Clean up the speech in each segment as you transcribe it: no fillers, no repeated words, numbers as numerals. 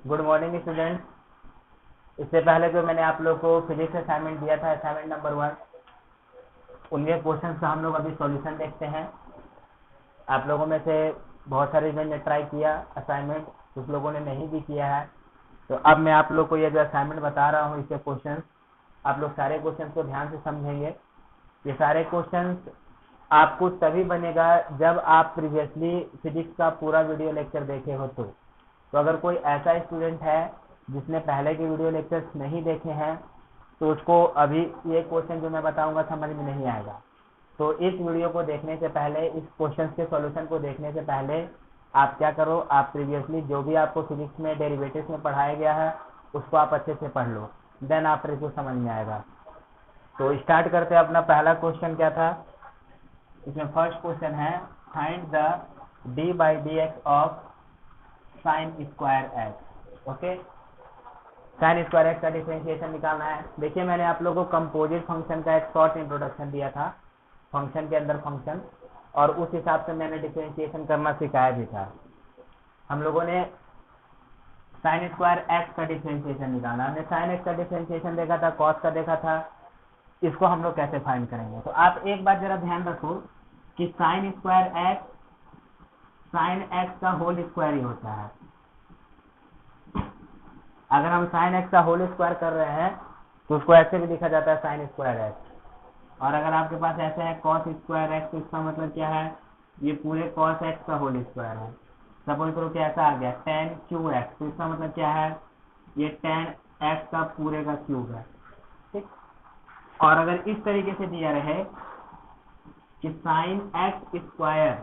Good morning student. इससे पहले जो मैंने आप लोग को फिजिक्स असाइनमेंट दिया था, असाइनमेंट नंबर 1, उनके क्वेश्चंस का हम लोग अभी सॉल्यूशन देखते हैं। आप लोगों में से बहुत सारे ने ट्राई किया असाइनमेंट, कुछ लोगों ने नहीं भी किया है। तो अब मैं आप लोग को ये जो असाइनमेंट बता रहा हूँ, इसके क्वेश्चंस आप लोग सारे क्वेश्चंस को ध्यान से समझेंगे। ये सारे क्वेश्चंस आपको तभी बनेगा जब आप प्रीवियसली फिजिक्स का पूरा वीडियो लेक्चर देखे हो। तो अगर कोई ऐसा स्टूडेंट है जिसने पहले के वीडियो लेक्चर्स नहीं देखे हैं, तो उसको अभी ये क्वेश्चन जो मैं बताऊंगा समझ में नहीं आएगा। तो इस वीडियो को देखने से पहले, इस क्वेश्चन के सॉल्यूशन को देखने से पहले आप क्या करो, आप प्रीवियसली जो भी आपको फिजिक्स में डेरिवेटिव्स में पढ़ाया गया है उसको आप अच्छे से पढ़ लो, देन आफ्टर इसको समझ में आएगा। तो स्टार्ट करते हैं। अपना पहला क्वेश्चन क्या था, इसमें फर्स्ट क्वेश्चन है find the D by D x of sine square x. Okay, sign square x का डिफरेंशिएशन निकालना है। देखिए, मैंने आप लोगों को कंपोजिट फंक्शन का एक शॉर्ट इंट्रोडक्शन दिया था, फंक्शन के अंदर फंक्शन, और उस हिसाब से मैंने डिफरेंशिएशन करना सिखाया भी था। हम लोगों ने साइन स्क्वायर एक्स का डिफरेंशिएशन निकाला, हमने साइन एक्स का डिफरेंशिएशन देखा था, कॉस का देखा था। इसको हम लोग कैसे फाइंड करेंगे, तो आप एक बात जरा ध्यान रखो कि sign square x sine x का होल स्क्वायर ही होता है। अगर हम साइन एक्स का होल स्क्वायर कर रहे हैं तो उसको ऐसे भी लिखा जाता है साइन स्क्वायर एक्स। और अगर आपके पास ऐसे है कॉस स्क्वायर एक्स, तो इसका मतलब क्या है, ये पूरे कॉस एक्स का होल स्क्वायर है। सपोज करो कि ऐसा आ गया टेन क्यू एक्स, तो इसका मतलब क्या है, ये टेन एक्स का पूरे का क्यूब है। ठीक, और अगर इस तरीके से दिया रहे कि साइन एक्स स्क्वायर,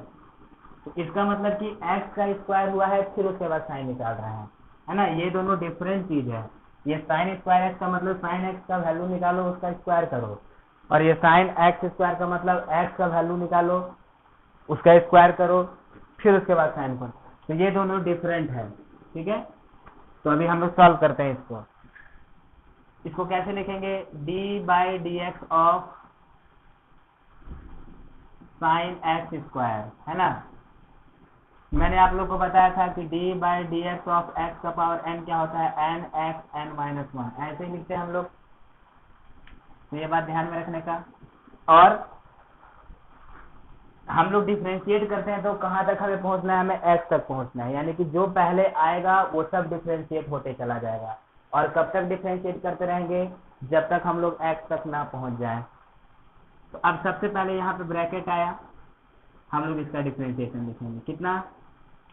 तो इसका मतलब कि एक्स का स्क्वायर हुआ है, फिर उसके बाद साइन निकाल रहे हैं, है ना। ये दोनों डिफरेंट चीज है। ये साइन स्क्वायर एक्स का मतलब साइन एक्स का वैल्यू निकालो, उसका स्क्वायर करो, और ये साइन एक्स स्क्वायर का मतलब एक्स का वैल्यू निकालो, उसका स्क्वायर करो, फिर उसके बाद साइन करो। तो ये दोनों डिफरेंट है। ठीक है, तो अभी हम लोग सॉल्व करते हैं इसको। इसको कैसे लिखेंगे, D by D x of sine x square, है ना। मैंने आप लोग को बताया था कि D by D x of x का पावर एन क्या होता है, एन एक्स एन माइनस 1, ऐसे ही लिखते हैं हम लोग। तो ये बात ध्यान में रखने का। और हम लोग डिफ्रेंशिएट करते हैं तो कहाँ तक हमें पहुंचना है, हमें एक्स तक पहुंचना है, यानी कि जो पहले आएगा वो सब डिफ्रेंशिएट होते चला जाएगा। और कब तक डिफ्रेंशिएट करते रहेंगे, जब तक हम लोग एक्स तक ना पहुंच जाए। तो अब सबसे पहले यहाँ पे ब्रैकेट आया, हम लोग इसका डिफ्रेंशिएशन लिखेंगे। कितना,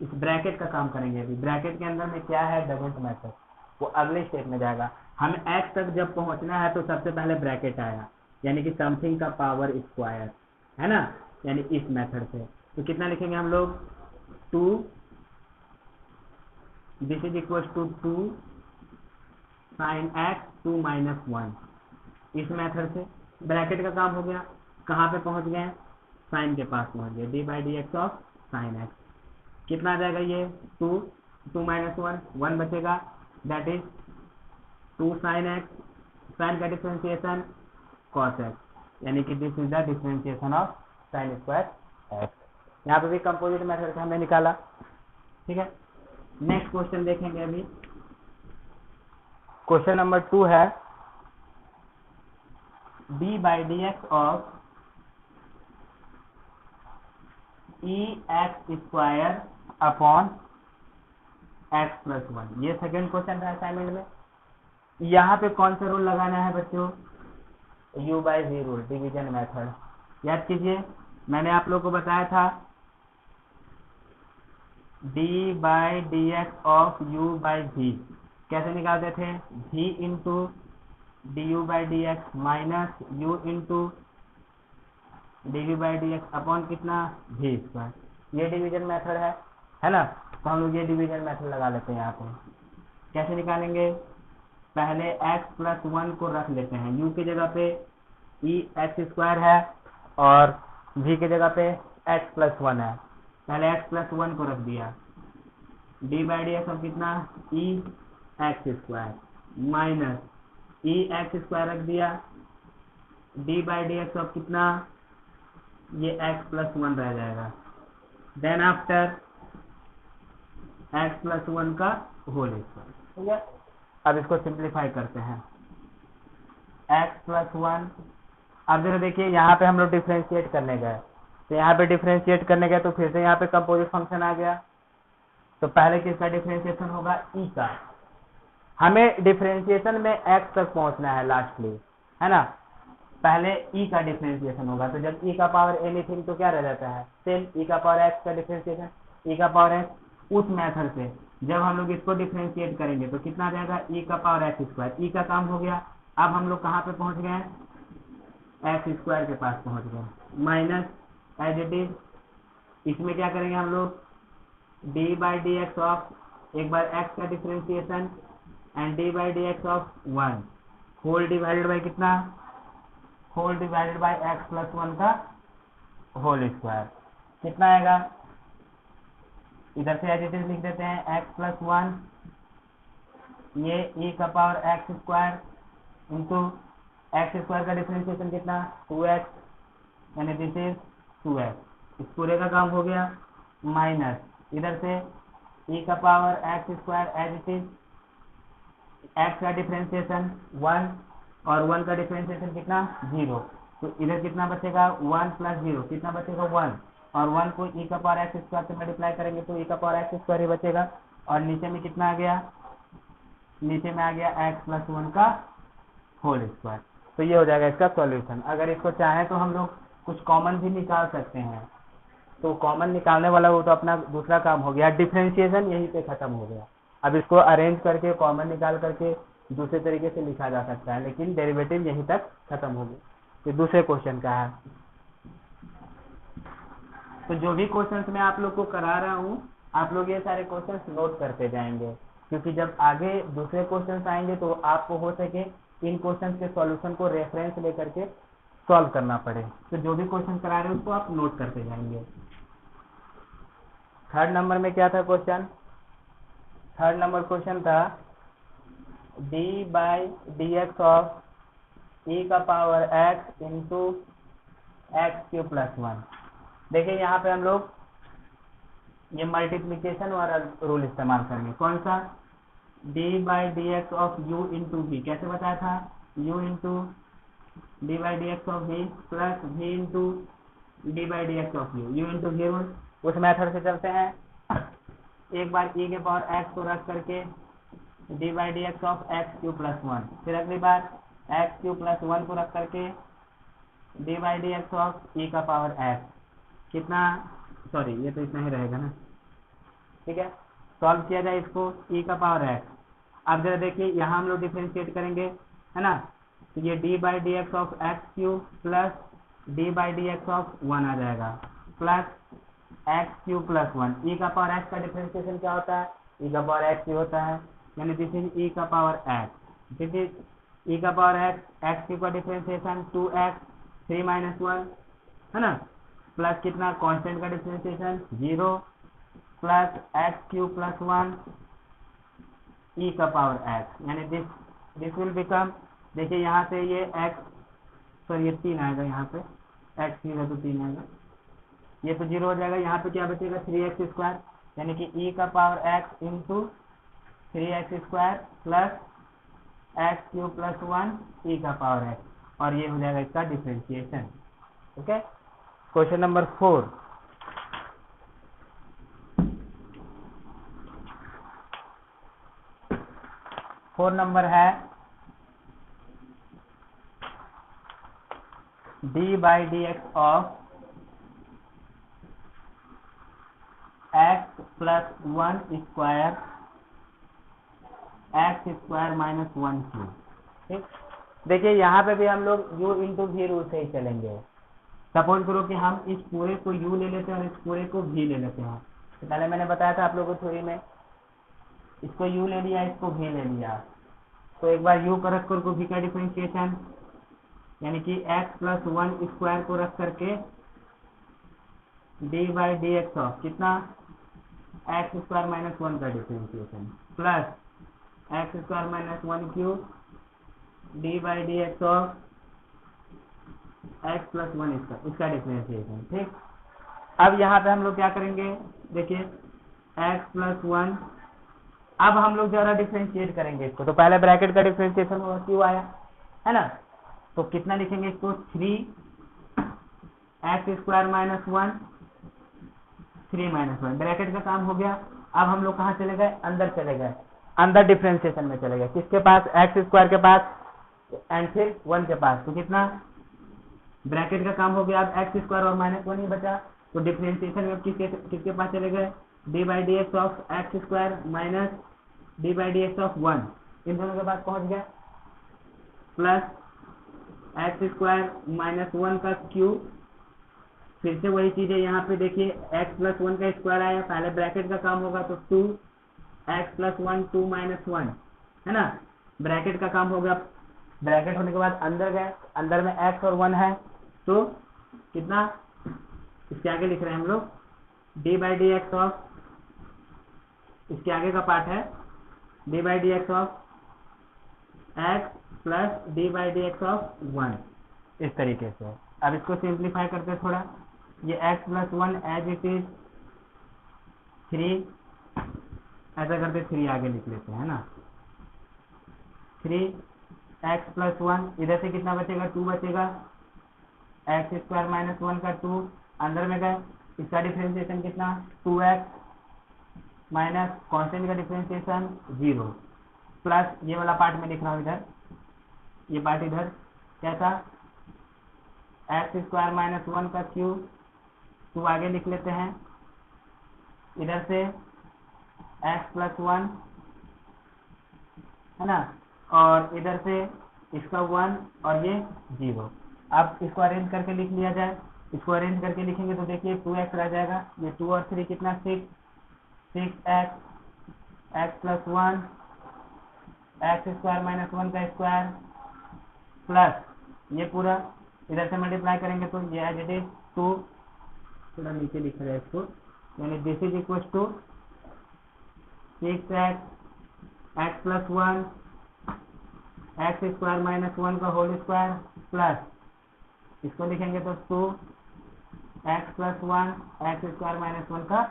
इस ब्रैकेट का काम करेंगे। अभी ब्रैकेट के अंदर में क्या है, डजंट मैटर, वो अगले स्टेप में जाएगा। हमें एक्स तक जब पहुंचना है तो सबसे पहले ब्रैकेट आया, यानी कि समथिंग का पावर स्क्वायर, है ना, यानी इस मेथड से। तो कितना लिखेंगे हम लोग, 2, this is equal to 2 sine x 2 minus 1। इस मेथड से ब्रैकेट का काम हो गया। कहाँ पे पहुंच गए, साइन के पास पहुंच गए, d by D x of sine x. कितना आ जाएगा ये, 2 माइनस 1 बचेगा, that is 2 sine x, sine का डिफरेंशिएशन कॉस एक्स, यानी कि this is the differentiation of sine square x. यहाँ पे भी कंपोजिट मेथड से हमने निकाला। ठीक है, नेक्स्ट क्वेश्चन देखेंगे। अभी क्वेश्चन नंबर 2 है D by D x of E x square upon x plus 1। ये सेकेंड क्वेश्चन था असाइनमेंट में। यहाँ पे कौन सा रूल लगाना है बच्चों, u by v rule, division method. याद कीजिए, मैंने आप लोग को बताया था d by D x of u by v कैसे निकालते थे, v into d u by D x minus u into d v by D x upon कितना, v स्क्वायर। ये डिवीजन मेथड है ना। तो हम लोग ये डिवीजन मेथड लगा लेते हैं यहाँ पे। कैसे निकालेंगे, पहले x प्लस 1 को रख लेते हैं, u की जगह पे ई एक्स स्क्वायर है और v की जगह पे x प्लस 1 है। पहले x प्लस 1 को रख दिया, डी बाई डी एक्स अब कितना, ई एक्स स्क्वायर माइनस ई एक्स स्क्वायर रख दिया, डी बाई डी एक्स अब कितना, ये x प्लस 1 रह जाएगा। देन आफ्टर एक्स प्लस 1 का होल स्क्वायर। ठीक है, अब इसको सिंप्लीफाई करते हैं। एक्स प्लस 1, अब जरा देखिए यहाँ पे हम लोग डिफ्रेंशिएट करने गए, तो यहाँ पे डिफ्रेंशिएट करने गए तो फिर से यहाँ पे कंपोजिट फंक्शन आ गया। तो पहले किसका डिफ्रेंशिएशन होगा, ई का। हमें डिफ्रेंशिएशन में एक्स तक पहुंचना है लास्टली, है ना। पहले ई का डिफ्रेंशिएशन होगा, तो जब ई का पावर एनीथिंग तो क्या रह जाता है, सेम ई का पावर एक्स का डिफ्रेंशिएशन, ई का पावर एक्स। उस मेथड से जब हम लोग इसको डिफ्रेंशिएट करेंगे तो कितना आ जाएगा, ई का पावर एक्स स्क्वायर। ई का काम हो गया। अब हम लोग कहाँ पे पहुंच गए, एक्स स्क्वायर के पास पहुंच गए, माइनस एज इट इज। इसमें क्या करेंगे हम लोग, D by D x of, एक बार एक्स का differentiation and D by D x of 1 whole divided by कितना, whole divided by X plus 1 का होल स्क्वायर। कितना आएगा, इधर से एज इट इज लिख देते हैं, एक्स प्लस 1 ये ई का power x square into x square का डिफरेंशिएशन कितना, 2x, यानी दिस इज 2x। इस पूरे का काम हो गया, माइनस इधर से ई का power x square as it is, x का डिफरेंशिएशन 1 और 1 का डिफरेंशिएशन कितना, 0। तो इधर कितना बचेगा, 1 प्लस 0 कितना बचेगा, 1, और 1 को ई का पावर एक्स स्क्वायर से मल्टीप्लाई करेंगे तो ई का पावर एक्स स्क्वायर ही बचेगा। और नीचे में कितना आ गया, नीचे में आ गया एक्स प्लस 1 का होल स्क्वायर। तो ये हो जाएगा इसका सॉल्यूशन। अगर इसको चाहें तो हम लोग कुछ कॉमन भी निकाल सकते हैं, तो कॉमन निकालने वाला वो तो अपना दूसरा काम हो गया, डिफरेंशिएशन यहीं पे खत्म हो गया। अब इसको अरेंज करके कॉमन निकाल करके दूसरे तरीके से लिखा जा सकता है, लेकिन डेरिवेटिव यहीं तक खत्म हो गया। तो दूसरे क्वेश्चन का है, तो जो भी क्वेश्चंस मैं आप लोग को करा रहा हूँ, आप लोग ये सारे क्वेश्चंस नोट करते जाएंगे, क्योंकि जब आगे दूसरे क्वेश्चंस आएंगे तो आपको हो सके इन क्वेश्चंस के सॉल्यूशन को रेफरेंस लेकर के सॉल्व करना पड़े। तो जो भी क्वेश्चन करा रहे हैं उसको आप नोट करते जाएंगे। थर्ड नंबर में क्या था क्वेश्चन, थर्ड नंबर क्वेश्चन था D by D x of E का power X into X cube plus 1। देखिए यहाँ पे हम लोग ये मल्टीप्लीकेशन वाला रूल इस्तेमाल करेंगे। कौन सा, d by D x of u into v, कैसे बताया था, u into d by D x of v plus v into d by D x of u, u into v rule. उस method से चलते हैं। एक बार ई के पावर एक्स को रख करके D by D x of x cube plus 1, फिर अगली बार एक्स क्यू प्लस 1 को रख करके D by D x of E का पावर एक्स, कितना, सॉरी ये तो इतना ही रहेगा ना, ठीक है। सॉल्व किया जाए इसको, ई का पावर एक्स। अब जरा देखिए यहाँ हम लोग डिफरेंशिएट करेंगे, है ना, तो ये D by D x of x cube plus D by D x of 1 आ जाएगा, plus X cube plus 1। E का पावर एक्स का डिफरेंशिएशन क्या होता है, ई का पावर एक्स ही होता है, यानी दिस इज ई का पावर एक्स, दिस इज ई का पावर एक्स, एक्स क्यू का डिफरेंशिएशन 2x 3 माइनस 1, है ना, प्लस कितना, कांस्टेंट का differentiation 0, plus X cube plus 1 E का पावर एक्स, यानी दिस विल बिकम, देखिए यहाँ से ये एक्स, सॉरी ये 3 आएगा, यहाँ पे एक्स क्यू है तो 3 आएगा, ये तो 0 हो जाएगा। यहाँ पे क्या बचेगा, 3x स्क्वायर, यानी कि ई का power X into 3x square plus X cube plus 1 E का पावर एक्स, और ये हो जाएगा इसका differentiation. Okay, question number 4, number है D by D x of X plus 1 square X square minus 1 cube. ठीक, देखिए यहाँ पे भी हम लोग u इंटू वी रूल से ही चलेंगे। सपोज करो कि हम इस पूरे को u ले लेते हैं और इस पूरे को v ले लेते हैं। तो पहले मैंने बताया था आप लोगों को थ्योरी में, इसको u ले लिया, इसको v ले लिया, तो एक बार u को रख कर v का डिफरेंशिएशन, यानी कि x प्लस 1 स्क्वायर को रख करके D by D x of कितना, एक्स स्क्वायर माइनस 1 का differentiation, plus x square minus 1 cube D by D x of X plus 1 इसका डिफरेंशिएशन। ठीक, अब यहाँ पे हम लोग क्या करेंगे, देखिए एक्स प्लस वन। अब हम लोग जरा डिफ्रेंशिएट करेंगे इसको, तो पहले ब्रैकेट का डिफ्रेंशिएशन होगा, क्यों आया है ना, तो कितना लिखेंगे इसको, 3x² minus one, 3 minus one, bracket का काम हो गया। अब हम लोग कहाँ चले गए, अंदर चले गए, अंदर डिफ्रेंशिएशन में चले गए, किसके पास, x² के पास एंड फिर 1 के पास, तो कितना, ब्रैकेट का काम हो गया। अब x² और माइनस वन ही बचा, तो डिफ्रेंशिएशन में किसके पास चले गए, d/dx of x² minus d/dx of 1, इन दोनों के पास पहुंच गया, प्लस x² माइनस 1 का क्यूब, फिर से वही चीज है, यहाँ पे देखिए x प्लस 1 का स्क्वायर आया, पहले ब्रैकेट का काम होगा, तो 2x प्लस 1, 2 माइनस 1 है ना, ब्रैकेट का काम हो गया। ब्रैकेट होने के बाद अंदर गए, अंदर में x और 1 है, तो कितना, इसके आगे लिख रहे हैं हम लोग d/dx ऑफ, इसके आगे का पार्ट है d/dx of x plus d/dx of 1, इस तरीके से। अब इसको सिंप्लीफाई करते हैं थोड़ा, ये x plus 1 as it is 3, ऐसा करते 3 आगे लिख लेते हैं ना, 3x प्लस 1, इधर से कितना बचेगा, 2 बचेगा, x² माइनस 1 का 2, अंदर में गए, इसका डिफरेंशिएशन कितना, 2x माइनस कांस्टेंट का डिफरेंशिएशन 0, प्लस ये वाला पार्ट में लिख रहा हूँ इधर, ये पार्ट इधर कैसा, x² माइनस 1 का क्यूब, 2 आगे लिख लेते हैं, इधर से x प्लस 1 है ना, और इधर से इसका 1 और ये 0। अब इसको अरेंज करके लिख लिया जाए, इसको अरेंज करके लिखेंगे तो देखिए 2x रह जाएगा, ये 2 और 3 कितना, 6x, x plus 1, x² minus 1 का स्क्वायर, प्लस ये पूरा इधर से मल्टीप्लाई करेंगे तो ये एज इट इज 2, थोड़ा नीचे लिख रहे हैं इसको, यानी this is equal to 6x, x plus 1, x² minus 1 का होल स्क्वायर, प्लस इसको लिखेंगे तो 2x प्लस 1, x² माइनस 1 का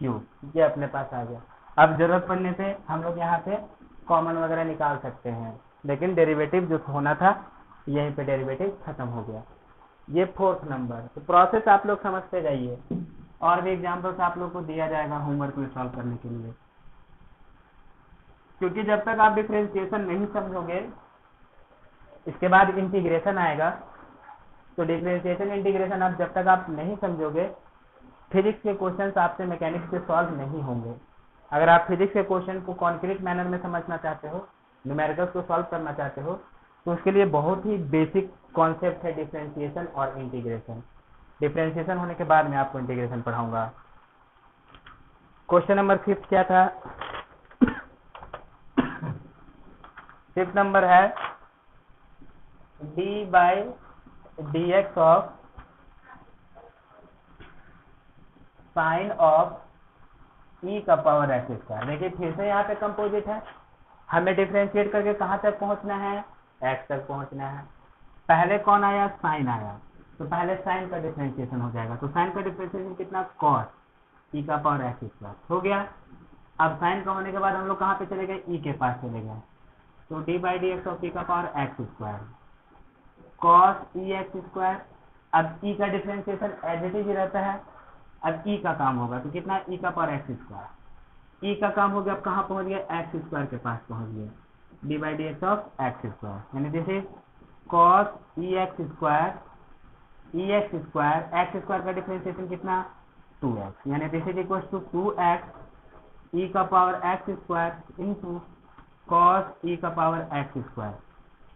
क्यूब, ये अपने पास आ गया। अब जरूरत पड़ने पे हम लोग यहाँ पे कॉमन वगैरह निकाल सकते हैं, लेकिन डेरिवेटिव जो होना था यहीं पे डेरिवेटिव खत्म हो गया। ये 4th नंबर, तो प्रोसेस आप लोग समझते जाइए, और भी एग्जाम्पल्स आप लोग को दिया जाएगा होमवर्क में सॉल्व करने के लिए, क्योंकि जब तक आप डिफरेंशिएशन नहीं समझोगे, इसके बाद इंटीग्रेशन आएगा, तो डिफरेंशिएशन इंटीग्रेशन आप जब तक आप नहीं समझोगे, फिजिक्स के क्वेश्चंस आपसे मैकेनिक्स के सॉल्व नहीं होंगे। अगर आप फिजिक्स के क्वेश्चन को कॉन्क्रीट मैनर में समझना चाहते हो, न्यूमेरिकल्स को सॉल्व करना चाहते हो, तो उसके लिए बहुत ही बेसिक कॉन्सेप्ट है डिफरेंशिएशन और इंटीग्रेशन। डिफरेंशिएशन होने के बाद मैं आपको इंटीग्रेशन पढ़ाऊंगा। क्वेश्चन नंबर 5 क्या था, 5th नंबर है d/dx of sine of e का पावर x²। देखिए फिर से यहाँ पे कंपोजिट है, हमें डिफरेंशिएट करके कहाँ तक पहुँचना है, x तक पहुँचना है। पहले कौन आया, साइन आया, तो पहले साइन का डिफरेंशिएशन हो जाएगा, तो साइन का डिफरेंशिएशन कितना, cos e का पावर x² हो गया। अब साइन का होने के बाद हम लोग कहाँ पे चले गए, e के पास चले गए, तो d/dx ऑफ e का पावर x² cos ex²। अब e का डिफरेंशिएशन एज इट इज रहता है, अब e का काम होगा, तो कितना, e का पावर x², e का काम हो गया, अब कहाँ पहुंच गया, x² के पास पहुंच गया, d/dx ऑफ x², यानी this is cos ex², x² का डिफरेंशिएशन कितना, 2x, यानी this is equal to 2x e का power x² into cos e का power x²।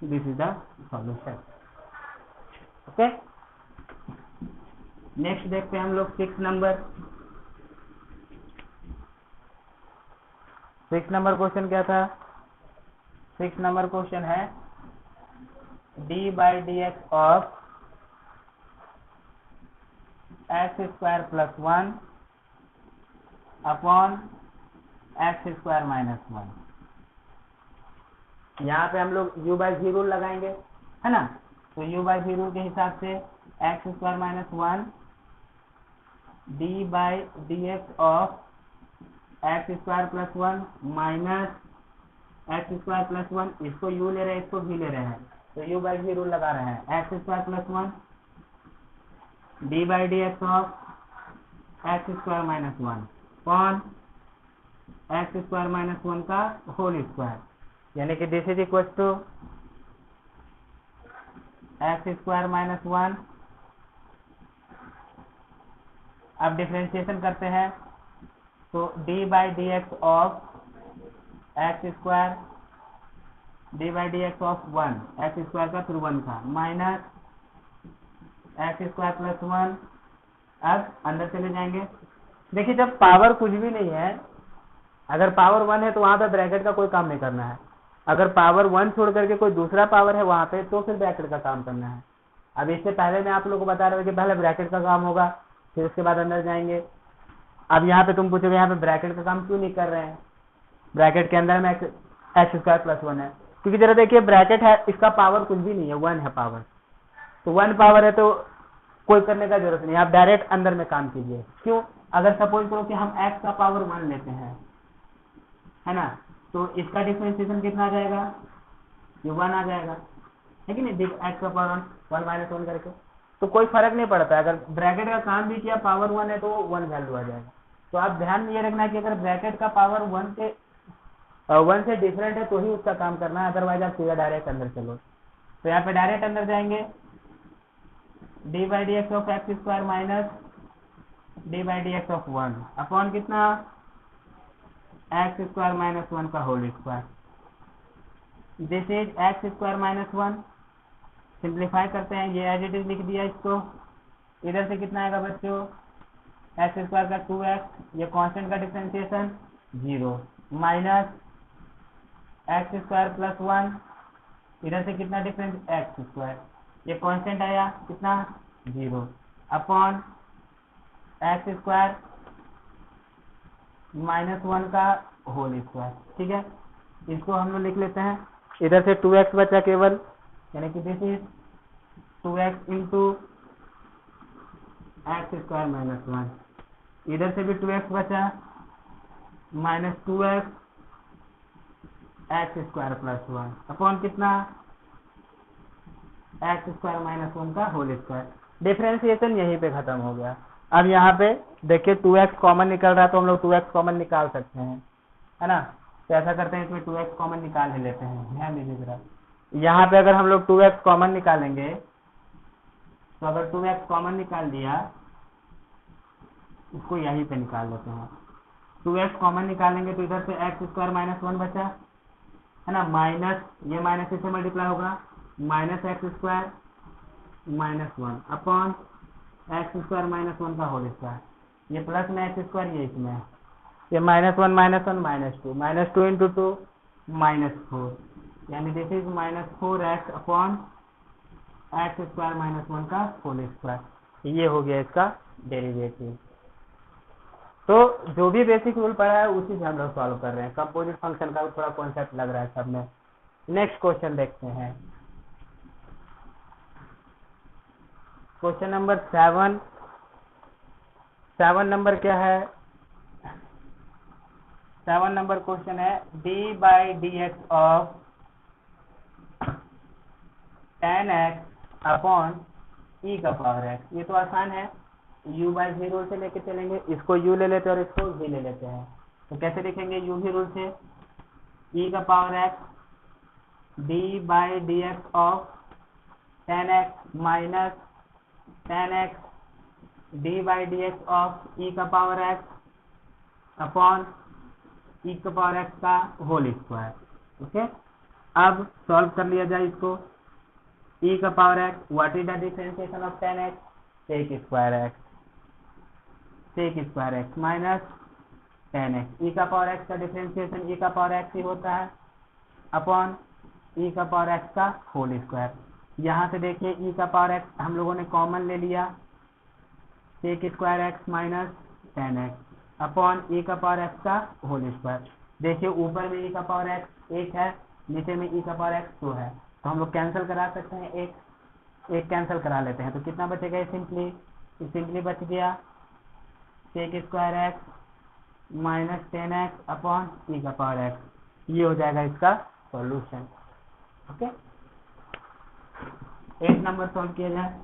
This is the solution. Okay, next देखते हैं हम लोग 6 नंबर। 6 नंबर क्वेश्चन क्या था, 6 नंबर क्वेश्चन है d/dx of x² plus 1 upon x² minus 1। यहाँ पे हम लोग u/v रूल लगाएंगे, है ना, तो u/v रूल के हिसाब से x² minus 1 d/dx of x square plus 1 minus x square plus 1, इसको यू ले रहे हैं, इसको भी ले रहे हैं, तो यू बाई वी रूल लगा रहे हैं। X square plus 1 D by D x of x square minus 1 कौन एक्स स्क्वायर माइनस 1 का होल स्क्वायर, यानी कि this is equal to x square minus 1। अब डिफ्रेंशिएशन करते हैं, तो d by D x of x square d by D x of 1 x square का फिर 1 का माइनस एक्स स्क्वायर प्लस 1। अब अंदर चले जाएंगे, देखिए जब पावर कुछ भी नहीं है, अगर पावर 1 है तो वहां पे ब्रैकेट का कोई काम नहीं करना है, अगर पावर 1 छोड़ करके कोई दूसरा पावर है वहां पे तो फिर ब्रैकेट का काम करना है। अब इससे पहले मैं आप लोगों को बता रहा हूँ कि पहले ब्रैकेट का काम होगा, फिर उसके बाद अंदर जाएंगे। अब यहाँ पे तुम पूछोगे यहाँ पे ब्रैकेट का काम क्यों नहीं कर रहे हैं, ब्रैकेट के अंदर में एक्स स्क्वायर प्लस 1 है, क्योंकि जरा देखिए ब्रैकेट है, इसका पावर कुछ भी नहीं है, 1 है पावर, तो 1 पावर है तो कोई करने का जरूरत नहीं, आप डायरेक्ट अंदर में काम कीजिए। क्यों, अगर सपोज करो कि हम x का पावर 1 लेते हैं, है ना, तो इसका डिफरेंशिएशन कितना आ जाएगा, ये 1 आ जाएगा, है कि नहीं, x का पावर 1 माइनस 1 करके, तो कोई फर्क नहीं पड़ता, अगर ब्रैकेट का काम भी किया पावर 1 है तो 1 वैल्यू आ जाएगा। तो आप ध्यान में ये रखना है कि अगर ब्रैकेट का पावर 1 से डिफरेंट है तो ही उसका काम करना है, अदरवाइज आप सीधा डायरेक्ट अंदर चलो। तो यहाँ पे डायरेक्ट अंदर जाएंगे, d by D x of x square minus D by D x of 1 upon कितना एक्स स्क्वायर माइनस 1 का whole square, this is x square minus 1। Simplify करते हैं, ये एज इट इज लिख दिया इसको, इधर से कितना आएगा बच्चों, एक्स स्क्वायर का 2x, ये कांस्टेंट का differentiation 0 minus x square plus 1, इधर से कितना डिफरेंस एक्स स्क्वायर, ये कांस्टेंट आया कितना 0 अपॉन एक्स स्क्वायर माइनस 1 का होल स्क्वायर। ठीक है, इसको हम लोग लिख लेते हैं, इधर से 2x बचा केवल, यानी कि this is 2x into x square minus 1, इधर से भी 2x बचा minus 2x x square plus 1 upon कितना एक्स स्क्वायर माइनस 1 का होल स्क्वायर। डिफरेंशिएशन यहीं पे खत्म हो गया। अब यहाँ पे देखिए 2x कॉमन निकल रहा है तो हम लोग 2x कॉमन निकाल सकते हैं, है ना, तो ऐसा करते हैं, इसमें 2x कॉमन निकाल ही लेते हैं। ध्यान दीजिए जरा, यहाँ पे अगर हम लोग 2x कॉमन निकालेंगे, तो अगर 2x कॉमन निकाल दिया, इसको यहीं पे निकाल लेते हैं, 2x कॉमन निकालेंगे तो इधर से एक्स स्क्वायर माइनस 1 बचा, है ना, माइनस ये माइनस इससे मल्टीप्लाई होगा, minus x square minus 1 upon x square minus 1 का होल स्क्वायर, ये प्लस में एक्स स्क्वायर, ये इसमें है, ये माइनस 1 माइनस 2 इंटू 2 माइनस 4, यानी this is minus 4x upon x square minus 1 का होल स्क्वायर। ये हो गया इसका डेरिवेटिव। तो जो भी बेसिक रूल पढ़ा है उसी से हम लोग सॉल्व कर रहे हैं, कंपोजिट फंक्शन का थोड़ा कॉन्सेप्ट लग रहा है सब में। नेक्स्ट क्वेश्चन देखते हैं, क्वेश्चन नंबर 7 नंबर क्या है, 7 नंबर क्वेश्चन है D by D x of tan x upon E का पावर x। ये तो आसान है, u बाई v रूल से लेके चलेंगे, इसको u ले लेते हैं और इसको v ले लेते हैं, तो कैसे लिखेंगे u v रूल से, e का power x d by D x of tan x minus tan x d by D x of e का पावर x अपॉन e का पावर x का होल स्क्वायर। ओके, अब solve कर लिया जाए इसको, e का power x, what is the differentiation of tan x, sec square x minus tan x, e का पावर x का डिफरेंशिएशन e का पावर x ही होता है अपॉन e का पावर x का होल स्क्वायर। यहाँ से देखिए e का पावर x हम लोगों ने कॉमन ले लिया, sec square x minus tan x upon e का पावर x का होल स्क्वायर। देखिए ऊपर में e का पावर x 1 है, नीचे में e का पावर x 2 है, तो हम लोग कैंसिल करा सकते हैं, एक कैंसिल करा लेते हैं, तो कितना बचेगा, सिंपली बच गया sec square x minus 10x upon e का पावर x, ये हो जाएगा इसका सॉल्यूशन। ओके, 8 नंबर सॉल्व किया जाए।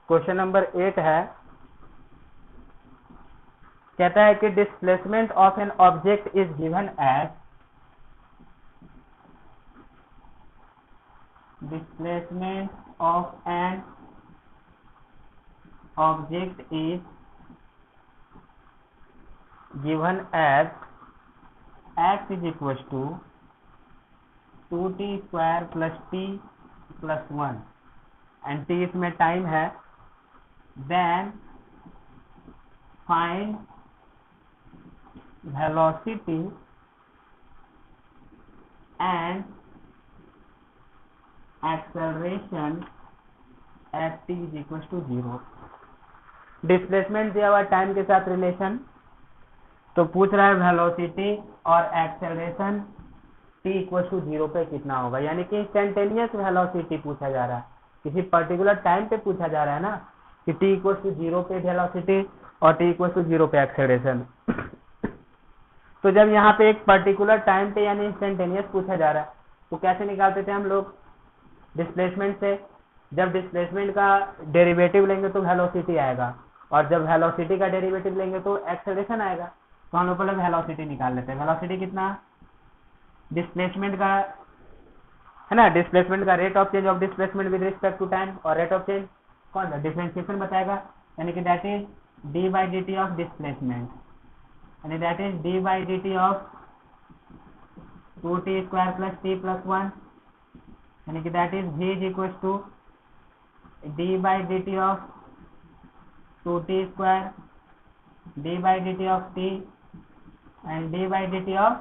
क्वेश्चन नंबर 8 है, कहता है कि displacement of an object is given as, displacement of an object is given as x is equals to 2t square plus t plus 1 and t इसमें time है, then find velocity and acceleration at t is equals to 0। Displacement दिया हुआ time के साथ relation, तो पूछ रहा है वेलोसिटी और एक्सेलरेशन t इक्वल टू 0 पे कितना होगा, यानी कि इंस्टेंटेनियस वेलोसिटी पूछा जा रहा है, किसी पर्टिकुलर टाइम पे पूछा जा रहा है ना कि t इक्वल टू 0 पे वेलोसिटी और t इक्वल टू 0 पे एक्सेलरेशन। तो जब यहाँ पे एक पर्टिकुलर टाइम पे यानी इंस्टेंटेनियस पूछा जा रहा है तो कैसे निकालते थे हम लोग डिस्प्लेसमेंट से, जब डिस्प्लेसमेंट का डेरिवेटिव लेंगे तो वेलोसिटी आएगा, और जब वेलोसिटी का डेरिवेटिव लेंगे तो एक्सेलरेशन आएगा। तो हम लोग पहले वेलोसिटी निकाल लेते हैं। वेलोसिटी कितना, डिस्प्लेसमेंट का है ना, डिस्प्लेसमेंट का rate of change of displacement with respect to time, और रेट ऑफ चेंज कौन सा डिफरेंशिएशन बताएगा, यानी कि that is D by D T of displacement, यानी that is D by D T of 2t square plus t plus 1, यानी कि that is v is equal to d by D T of 2t square d by D T of t and d by D T of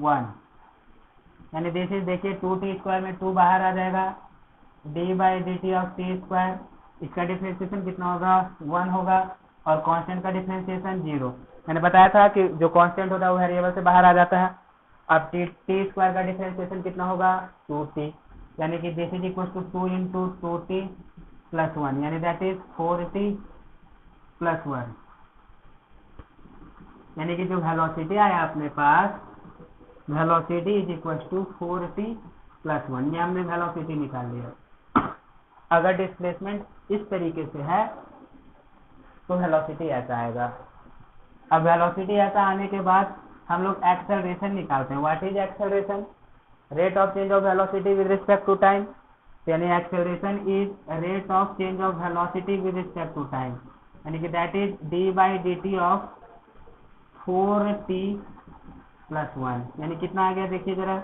/1, यानी this is, देखिए 2t square में 2 बाहर आ जाएगा, d by D T of t square, इसका differentiation कितना होगा 1 होगा, और कांस्टेंट का डिफरेंशिएशन 0। मैंने बताया था कि जो कांस्टेंट होता है वो वेरिएबल से बाहर आ जाता है। अब t स्क्वायर का डिफरेंशिएशन कितना होगा 2t, यानी कि this is equal to 2 into 2t plus 1, यानी दैट इज 4t प्लस 1, यानी कि जो वेलोसिटी आया अपने पास, velocity is equal to 4t plus 1, ये हमने वेलोसिटी निकाल लिया। अगर डिस्प्लेसमेंट इस तरीके से है तो वेलोसिटी ऐसा आएगा। अब वेलोसिटी ऐसा आने के बाद हम लोग एक्सेलरेशन निकालते हैं। What is acceleration, rate of change of velocity with respect to time, यानी acceleration is rate of change of velocity with respect to time, यानी कि that is D by D T of 4t plus 1, यानी कितना आ गया देखिए जरा,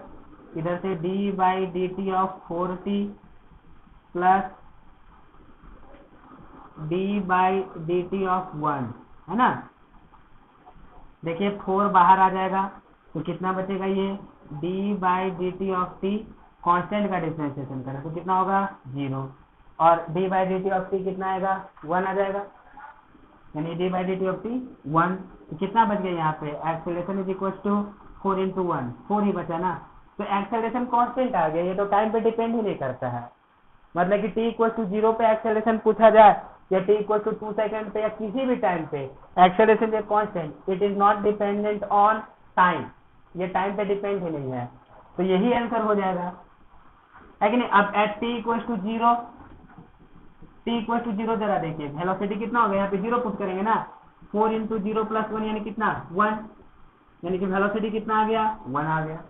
इधर से d by D T of 4t plus d by D T of 1, है ना। देखिए 4 बाहर आ जाएगा तो कितना बचेगा, ये d by D T of t, constant का डिफरेंशिएशन करें तो कितना होगा 0, और d by D T of t कितना आएगा 1 आ जाएगा, यानी d by D T of t 1। तो कितना बच गया यहाँ पे, acceleration is equal to 4 into 1, 4 ही बचा ना, तो एक्सेलरेशन कांस्टेंट आ गया, ये तो टाइम पे डिपेंड ही नहीं करता है। मतलब कि t इक्वल टू 0 पे एक्सेलरेशन पूछा जाए या t इक्वल टू 2 सेकेंड पे या किसी भी टाइम पे, acceleration is constant, it is not dependent on time, ये टाइम पे डिपेंड ही नहीं है, तो यही आंसर हो जाएगा, है कि नहीं। अब at t equal to 0, t equal to 0 जरा देखिए वेलोसिटी कितना हो गया, यहाँ पे 0 पुट करेंगे ना, 4 इंटू 0 प्लस 1 यानी कितना 1, यानी कि वेलोसिटी कितना आ गया 1 आ गया,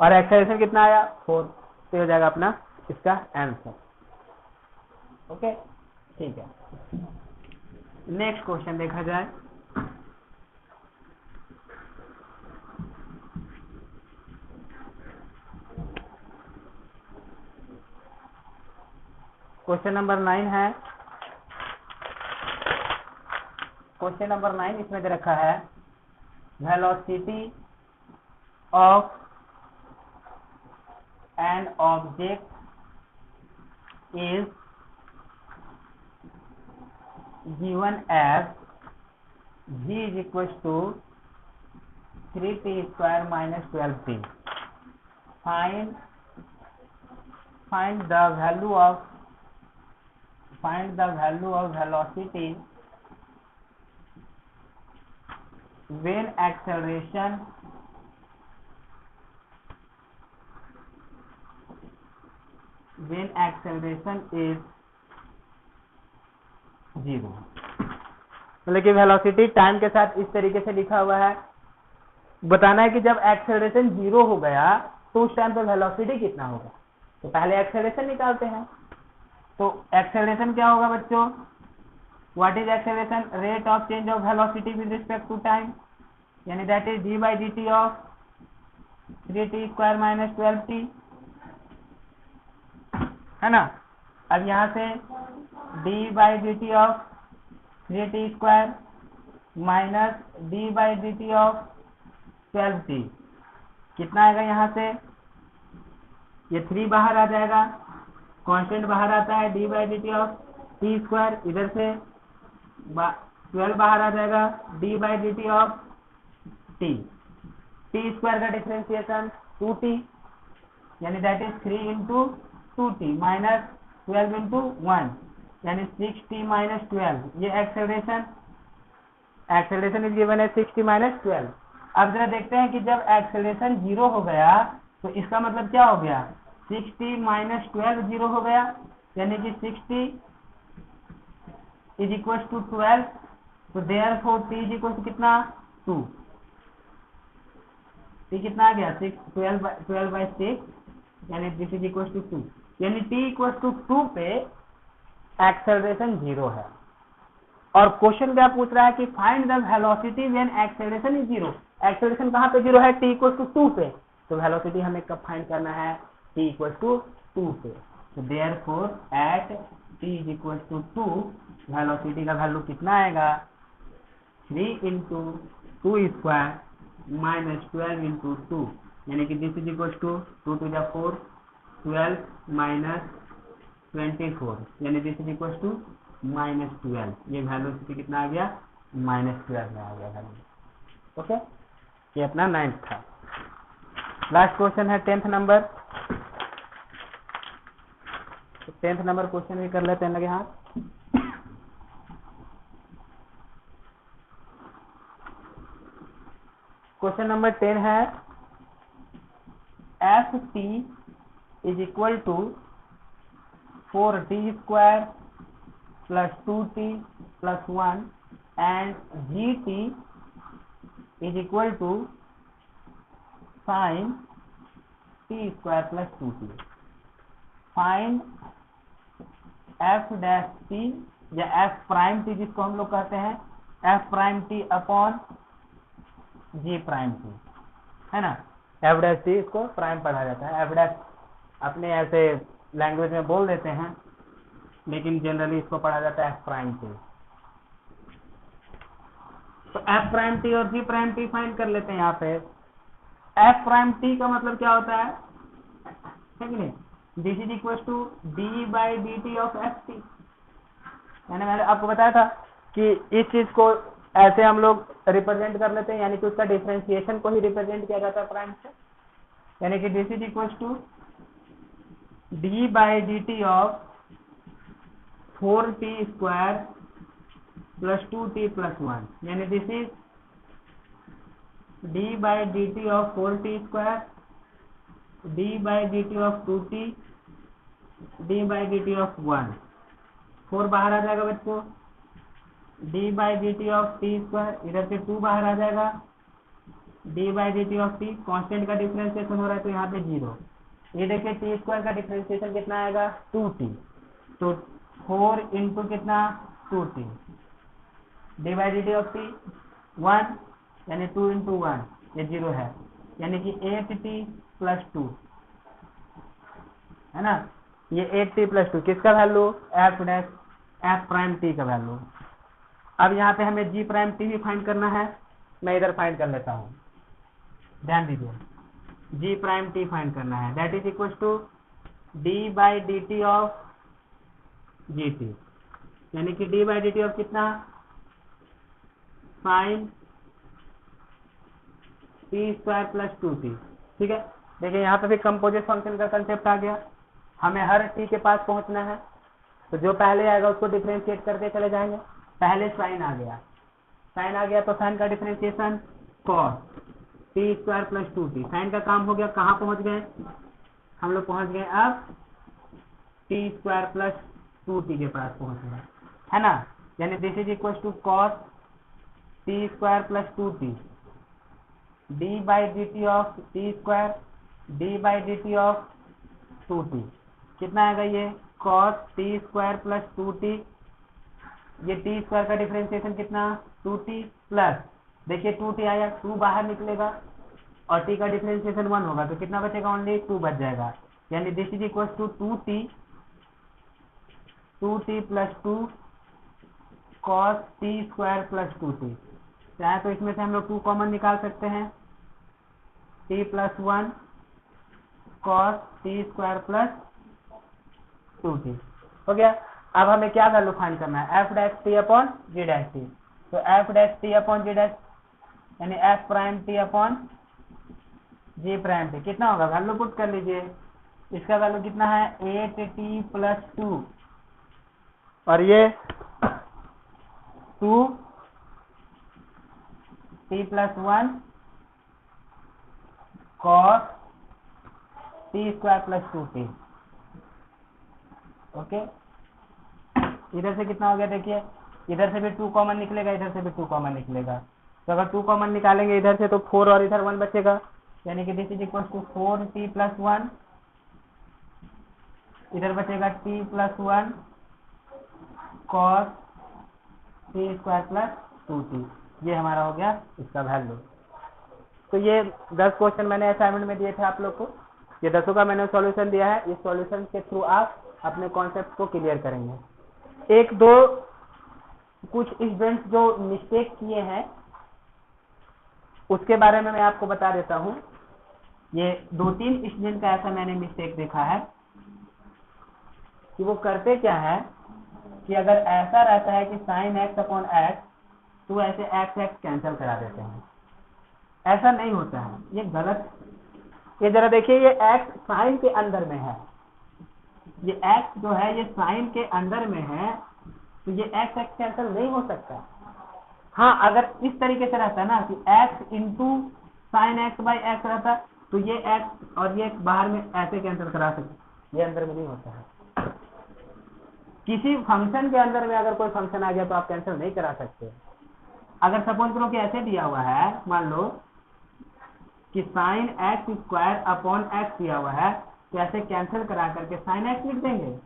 और एक्सेलरेशन कितना आया 4, तो हो जाएगा अपना इसका आंसर। ओके, ठीक है। नेक्स्ट क्वेश्चन देखा जाए। क्वेश्चन नंबर 9 है, क्वेश्चन नंबर 9 इसमें दे रखा है velocity of an object is given as v is equals to 3t square minus 12t, find the value of velocity when acceleration is 0। मतलब कि वेलोसिटी टाइम के साथ इस तरीके से लिखा हुआ है, बताना है कि जब एक्सेलरेशन 0 हो गया तो उस टाइम पे वेलोसिटी कितना होगा। तो पहले एक्सेलरेशन निकालते हैं। तो एक्सेलरेशन क्या होगा बच्चों, what is acceleration, rate of change of velocity with respect to time, यानी that is D by D T of 3t square minus 12t, है ना। अब यहाँ से D by D T of 3t square minus D by D T of 12t कितना आएगा, यहाँ से ये 3 बाहर आ जाएगा, कांस्टेंट बाहर आता है, D by D T of T square, इधर से 12 बाहर आ जाएगा, D by D T of T square का डिफरेंशिएशन 2t, यानी that is 3 into 2t minus 12 into 1, यानी 6t माइनस 12। ये एक्सेलरेशन इज गिवन है 6t माइनस 12। अब जरा देखते हैं कि जब एक्सेलरेशन 0 हो गया तो इसका मतलब क्या हो गया, 6t माइनस 12 0 हो गया, यानी कि 6t इज इक्वल टू 12। तो therefore t is equal to कितना, 2। t कितना आ गया, 12 बाई 6, यानी दिस इज इक्वल टू 2, यानी t इक्वल टू 2 पे एक्सेलरेशन 0 है। और क्वेश्चन क्या पूछ रहा है कि find the velocity when acceleration is 0। Acceleration कहाँ पे 0 है, t इक्वल टू 2 पे। तो वेलोसिटी हमें कब फाइंड करना है, t इक्वल टू 2 पे। तो therefore at t is equal to 2 velocity का वैल्यू कितना आएगा, 3 इंटू 2 स्क्वायर माइनस 12 इंटू 2, यानी कि this is equal to 2 to the 4, 12 minus 24, यानी this is equal to minus 12। ये वेलोसिटी कितना आ गया, माइनस 12 में आ गया वैल्यू। ओके, ये अपना 9th था। लास्ट क्वेश्चन है 10th नंबर। तो 10th नंबर क्वेश्चन भी कर लेते हैं लगे हाथ। क्वेश्चन नंबर 10 है, f t is equal to 4t square plus 2t plus 1 and gt is equal to sin t square plus 2t। Find f dash t या f prime t, जिसको हम लोग कहते हैं f prime t upon g prime t, है ना। f dash t इसको prime पढ़ा जाता है, f डैश अपने ऐसे लैंग्वेज में बोल देते हैं, लेकिन जनरली इसको पढ़ा जाता है f प्राइम t। तो f प्राइम t और g प्राइम t फाइंड कर लेते हैं। यहाँ पे f प्राइम t का मतलब क्या होता है कि नहीं, this is equal to d by D T of f t. मैंने आपको बताया था कि इस चीज को ऐसे हम लोग रिप्रेजेंट कर लेते हैं, यानी कि उसका डिफरेंशिएशन को ही रिप्रेजेंट किया जाता है प्राइम से, यानी कि this is equal to d by D T of 4t square plus 2t plus 1, यानी this is d by D T of 4t square, d by D T of 2t, d by D T of 1, 4 बाहर आ जाएगा बच्चों, d by D T of t square, इधर से 2 बाहर आ जाएगा, d by D T of t, constant का डिफरेंशिएशन हो रहा है तो यहाँ पे 0। ये देखिए t स्क्वायर का डिफरेंशिएशन कितना आएगा, 2t, तो 4 इंटू कितना 2t, d by D T of t 1, यानी 2 इंटू 1, ये 0 है, यानी कि 8t प्लस 2, है ना। ये 8t प्लस 2 किसका वैल्यू, f प्राइम t का वैल्यू। अब यहाँ पे हमें g प्राइम t भी फाइंड करना है, मैं इधर फाइंड कर लेता हूँ, ध्यान दीजिए, g प्राइम t फाइंड करना है, that is equal to d by D T of gt, यानी कि d by D T of कितना, sine t square plus 2t, ठीक है। देखिए यहाँ पे भी कंपोजिट फंक्शन का कंसेप्ट आ गया। हमें हर t के पास पहुंचना है, तो जो पहले आएगा उसको डिफरेंशिएट करते चले जाएंगे। पहले साइन आ गया, साइन आ गया तो साइन का differentiation cos t square plus 2t। Sine का काम हो गया, कहाँ पहुंच गए हम लोग? पहुंच गए अब t स्क्वायर प्लस 2t के पास पहुंच गए, है ना। यानी this is equal to cos t square plus 2t d by D T of t square d by D T of 2t। कितना आएगा ये? cos t square plus 2t। ये t स्क्वायर का डिफरेंशिएशन कितना? 2t प्लस, देखिए 2t आया, 2 बाहर निकलेगा और t का डिफरेंशिएशन 1 होगा, तो कितना बचेगा? ओनली 2 बच जाएगा। यानी this is equal to 2t plus 2 cos t square plus 2t। चाहे तो इसमें से हम लोग 2 कॉमन निकाल सकते हैं, t plus 1 cos t square plus 2t हो गया। अब हमें क्या वैल्यू फाइंड करना है? f dash t upon g dash t। तो f dash t upon g dash यानी f prime t upon g prime t कितना होगा? वैल्यू पुट कर लीजिए। इसका वैल्यू कितना है? 8t प्लस 2 और ये 2t plus 1 cos t square plus 2t। Okay, इधर से कितना हो गया? देखिए इधर से भी 2 कॉमन निकलेगा, इधर से भी 2 कॉमन निकलेगा। तो अगर 2 कॉमन निकालेंगे इधर से तो 4 और इधर 1 बचेगा, यानी कि this is equal to 4t plus 1, इधर बचेगा t plus 1 cos t square plus 2t। ये हमारा हो गया इसका वैल्यू। तो ये 10 क्वेश्चन मैंने असाइनमेंट में दिए थे आप लोग को, ये 10 का मैंने सॉल्यूशन दिया है। इस सॉल्यूशन के थ्रू आप अपने कॉन्सेप्ट को क्लियर करेंगे। एक दो कुछ स्टूडेंट्स जो मिस्टेक किए हैं उसके बारे में मैं आपको बता देता हूं। ये 2-3 स्टूडेंट का ऐसा मैंने मिस्टेक देखा है कि वो करते क्या है कि अगर ऐसा रहता है कि sin x अपॉन x तो ऐसे x कैंसिल करा देते हैं। ऐसा नहीं होता है, ये गलत। ये जरा देखिए, ये x साइन के अंदर में है, ये x जो है ये साइन के अंदर में है, तो ये x कैंसिल नहीं हो सकता। हाँ, अगर इस तरीके से रहता ना कि x into sine x by x रहता तो ये x और ये बाहर में ऐसे कैंसिल करा सकते, ये अंदर में नहीं होता है। किसी फंक्शन के अंदर में अगर कोई फंक्शन आ गया तो आप कैंसिल नहीं करा सकते। अगर सपोज करो कि ऐसे दिया हुआ है, मान लो कि sine x square upon x दिया हुआ है, तो ऐसे कैंसिल करा करके साइन एक्स लिख देंगे,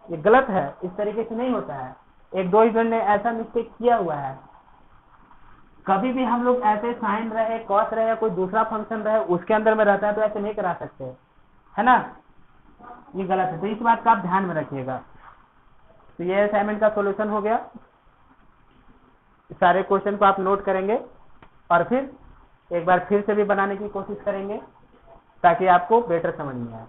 ये गलत है, इस तरीके से नहीं होता है। एक दो स्टूडेंट ने ऐसा मिस्टेक किया हुआ है। कभी भी हम लोग ऐसे साइन रहे, कॉस रहे, कोई दूसरा फंक्शन रहे उसके अंदर में रहता है तो ऐसे नहीं करा सकते, है ना, ये गलत है। तो इस बात का आप ध्यान में रखिएगा। तो ये असाइनमेंट का सॉल्यूशन हो गया। सारे क्वेश्चन को आप नोट करेंगे और फिर एक बार फिर से भी बनाने की कोशिश करेंगे ताकि आपको बेटर समझ में आए।